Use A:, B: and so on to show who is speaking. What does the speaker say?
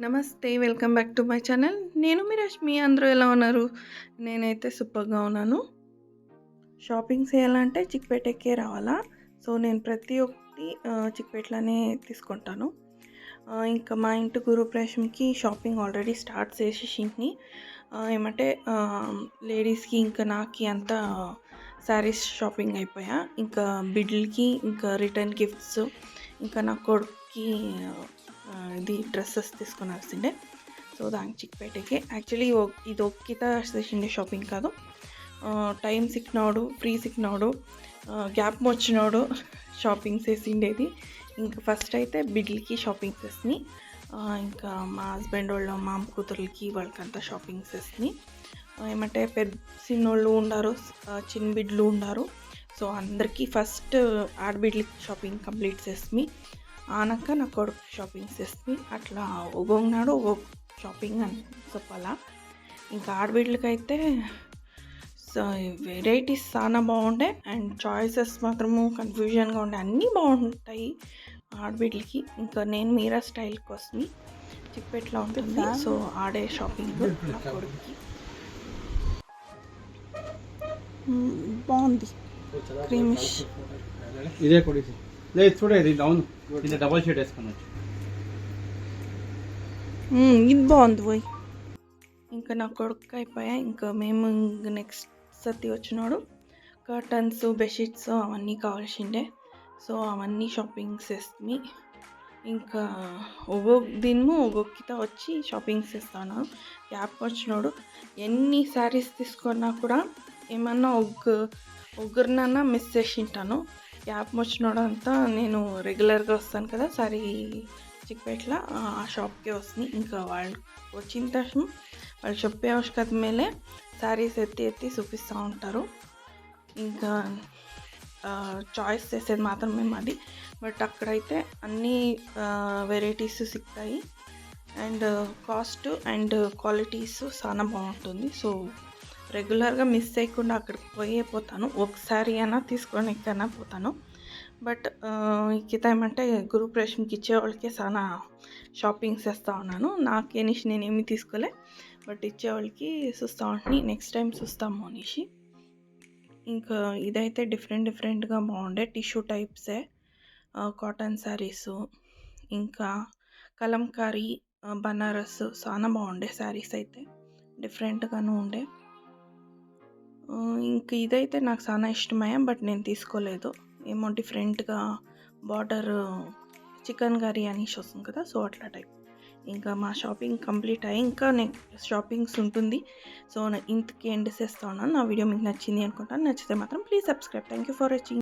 A: నమస్తే. Welcome back to my channel. నేను మీ రష్మి. అందరూ ఎలా ఉన్నారు? నేనైతే సూపర్‌గా ఉన్నాను. షాపింగ్ చేయాలంటే చిక్పేటకే రావాలా. సో, నేను ప్రతి ఒక్కటి చిక్పేటలోనే తీసుకుంటాను. ఇంకా మా ఇంటి గృహప్రవేశంకి షాపింగ్ ఆల్రెడీ స్టార్ట్ చేసేసింది. ఏమంటే లేడీస్‌కి ఇంకా నాకి అంతా శారీస్ షాపింగ్ అయిపోయా. ఇంకా బిడ్డలకి ఇంకా రిటర్న్ గిఫ్ట్స్, ఇంకా నా కొడుక్కి ఇది డ్రెస్సెస్ తీసుకొనాల్సిండే. సో, దానికి చిక్పేటకి యాక్చువల్లీ ఇది ఒక్కిత చేసిండే షాపింగ్ కాదు. టైం సిక్కినోడు, ఫ్రీ సిక్కినోడు, గ్యాప్ వచ్చినోడు షాపింగ్ చేసిండేది. ఇంకా ఫస్ట్ అయితే బిడ్డలకి షాపింగ్ చేసినాయి. ఇంకా మా హస్బెండ్ వాళ్ళ మామ కూతుర్లకి వాళ్ళకంతా షాపింగ్ చేసినాయి. ఏమంటే పెద్ద చిన్నోళ్ళు ఉండారు, చిన్న బిడ్డలు ఉండారు. సో, అందరికీ ఫస్ట్ ఆడబిడ్డలకి షాపింగ్ కంప్లీట్ చేసి ఆనక నా కొడుకు షాపింగ్ చేసి అట్లా ఒక్కొక్కనాడు ఒక్కొక్క షాపింగ్ అని చెప్పాలా. ఇంకా ఆడబిడ్డలకైతే వెరైటీస్ చాలా బాగుండే అండ్ చాయిసెస్ మాత్రము కన్ఫ్యూజన్గా ఉండే, అన్నీ బాగుంటాయి ఆడబిడ్డలకి. ఇంకా నేను మీరా స్టైల్ కోసమే చిక్పేటలో ఉంటుంది. సో, ఆడే షాపింగ్ నా కొడుకుకి బాగుంది. క్రీమిష్
B: ఇదే కొడిసి లేదు చూడేది డౌన్ ఇది డబల్ షీట్ వేసుకొనొచ్చు.
A: ఇది బాగుంది పోయి. ఇంకా నా కొడుకు అయిపోయా. ఇంకా మేము నెక్స్ట్ సతి వచ్చినాడు కర్టన్స్, బెడ్షీట్స్ అవన్నీ కావాల్సిండే. సో, అవన్నీ షాపింగ్ చేసి ఇంకా ఒక్కొక్క దినము ఒక్కొక్కత వచ్చి షాపింగ్ చేస్తాను. గ్యాప్ వచ్చినాడు ఎన్ని శారీస్ తీసుకున్నా కూడా ఏమన్నా ఒక్కరినన్నా మిస్ చేసింటాను. గ్యాప్ వచ్చినాడు అంతా నేను రెగ్యులర్గా వస్తాను కదా సారీ చిక్పేటలో, ఆ షాప్కే వస్తుంది. ఇంకా వాళ్ళు వచ్చిన తక్షణం వాళ్ళు చెప్పే ఆవశ్యకత మేలే శారీస్ ఎత్తి చూపిస్తూ ఉంటారు. ఇంకా చాయిస్ చేసేది మాత్రమే మాది. బట్ అక్కడైతే అన్ని వెరైటీస్ సిక్తాయి అండ్ కాస్ట్ అండ్ క్వాలిటీస్ చాలా బాగుంటుంది. సో, రెగ్యులర్గా మిస్ చేయకుండా అక్కడికి పోతాను. ఒకసారి అయినా తీసుకొని ఎక్కడైనా పోతాను. బట్ ఇక ఏమంటే గృహప్రవేశంకి ఇచ్చేవాళ్ళకే చాలా షాపింగ్ చేస్తూ ఉన్నాను. నాకేనిషి నేనేమి తీసుకోలే, బట్ ఇచ్చేవాళ్ళకి చూస్తూ ఉంటుంది. నెక్స్ట్ టైం చూస్తాము అనేసి. ఇంకా ఇదైతే డిఫరెంట్గా బాగుండే టిష్యూ టైప్సే కాటన్ శారీసు, ఇంకా కలంకారీ, బనారస్ చాలా బాగుండే శారీస్ అయితే డిఫరెంట్గాను ఉండే. ఇంక ఇదైతే నాకు చాలా ఇష్టమయ్యా, బట్ నేను తీసుకోలేదు. ఏమో డిఫరెంట్గా బార్డర్ చికెన్ కర్రీ అనేసి వస్తుంది కదా, సో అట్లా టైప్. ఇంకా మా షాపింగ్ కంప్లీట్ అయ్యి ఇంకా నెక్స్ట్ షాపింగ్స్ ఉంటుంది. సో, ఇంతకి ఎండ్ చేస్తా ఉన్నాను. నా వీడియో మీకు నచ్చింది అనుకుంటాను. నచ్చితే మాత్రం please subscribe. Thank you for watching.